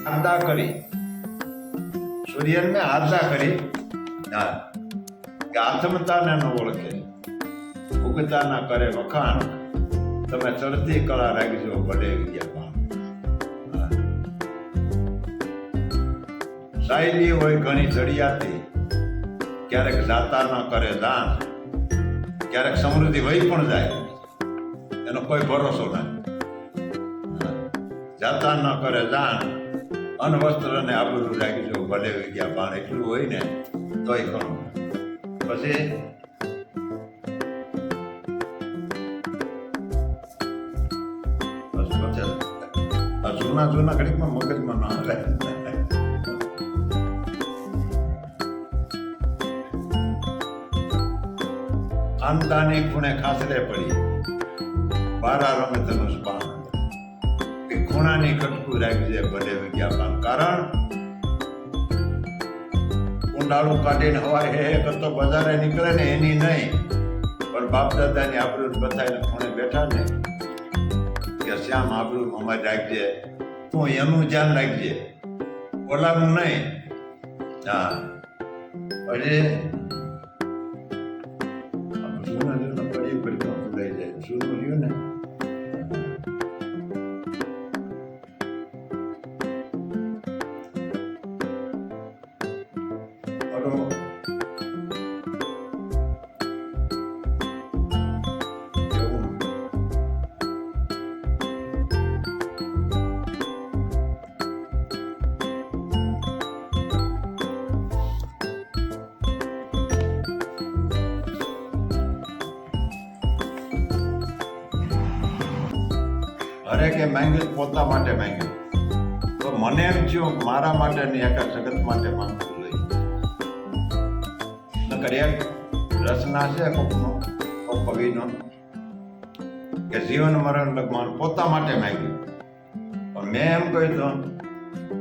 આરદા કરી સૂર્યને આરદા કરી હા કે આત્મતાને ન ઓળખે ઉગતાના કરે વખાણ તમે ચડતી કળા રાખજો ભલે વિદ્યાપાન સાયલી હોય ઘણી ચડિયાતી ક્યારેક જાતા ન કરે દાન ક્યારેક સમૃદ્ધિ વહી પણ જાય એનો કોઈ ભરોસો નથી જાતા ન કરે દાન અનવસ્ત્ર ને આબરૂ રાખજો ભલે વિદ્યાપાન એટલું હોય ને તોય ઘણું પછી જૂના ઘડીકમાં મગજમાં ના આવે ખાનદાની ખૂણે ખાસરે પડી બારા રમે ધનુષ પાન કે ખૂણાની કટકું રાખજે ભલે વિદ્યાપાન કારણ કુંડાળું કાઢીને હવારે હે કરતો બજારે નીકળે ને એની નહીં પણ બાપ દાદાની આબરૂ બતાવીને ખૂણે બેઠા ને કે શ્યામ આબરૂ અમારે રાખજે તું એનું ધ્યાન રાખજે ઓલાનું નહીં હા પછી જૂના પડી ભૂલાઈ જાય જૂનું રહ્યું ને હરેકે માંગ્યું પોતા માટે માંગ્યું તો મને એમ થયું મારા માટે નહીં આખા જગત માટે માંગવું જોઈએ નકર એક રચના છે કોકનો કોક કવિનો કે જીવન મરણ લગમાં પોતા માટે માંગ્યું પણ મેં એમ કહ્યું તો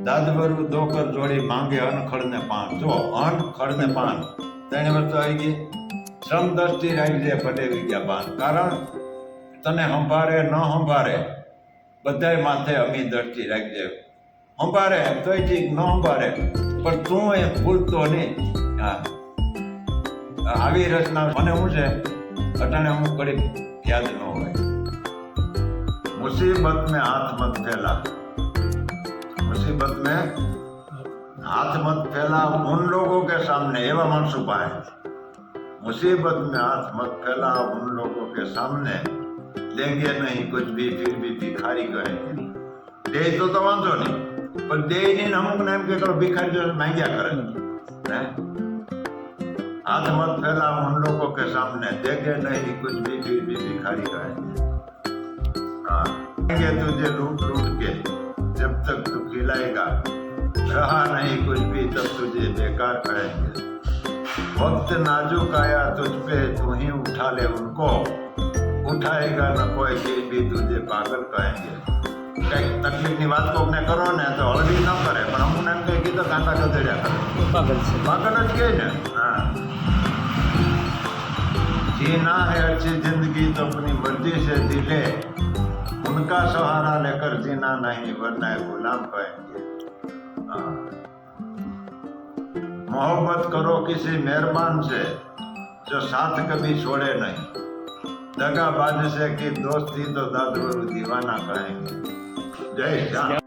દાદવરું દોકર જોડી માંગે અનખડને પાન જો અનખડને પાન તેની વસ્તુ આવી ગઈ શ્રમ દ્રષ્ટિ રાખજે ભલે વિદ્યાપાન કારણ તને સંભાળે ન સંભાળે બધાય માથે અમી દ્રષ્ટિ રાખજે સંભાળે તોય ઠીક ન સંભાળે પણ તું એ ભૂલતો નહીં હા આવી રચના મને શું છે અટાણે અમુક ઘડી યાદ ન હોય मुसीबत में हाथ मत फैला मुसीबत में हाथ मत फैला उन लोगों के सामने एवं मन छुपाए मुसीबत में हाथ मत फैला उन लोगों के सामने लेंगे नहीं कुछ भी फिर भी भिखारी कहेंगे दे तो वांधो नहीं पर दे नहीं अमुक ने एम के करो भिखारी जो मांग्या करे हाथ मत फैला उन लोगों के सामने देंगे नहीं कुछ भी फिर भी भिखारी कहेंगे तुझे लूट लूट के जब तक तू खिलाएगा रहा नहीं कुछ भी तब तुझे बेकार कहेंगे वक्त नाजुक आया तुझ पे तू ही उठा ले उनको उठाएगा न कोई फिर भी तुझे पागल कहेंगे કઈક તકલીફની વાત કોકને કરો ને તો હળવી ન કરે પણ અમુક એમ કહે કીધો કાંટા ગધેડ્યા કરે પાગલ જ કહે ને હા जीना है अच्छी जिंदगी तो अपनी मर्जी से जी ले उनका सहारा लेकर जीना नहीं वरना गुलाम कहेंगे मोहब्बत करो किसी मेहरबान से जो साथ कभी छोड़े नहीं दगाबाज से की दोस्ती तो दादवरू दीवाना कहेंगे जय श्याम।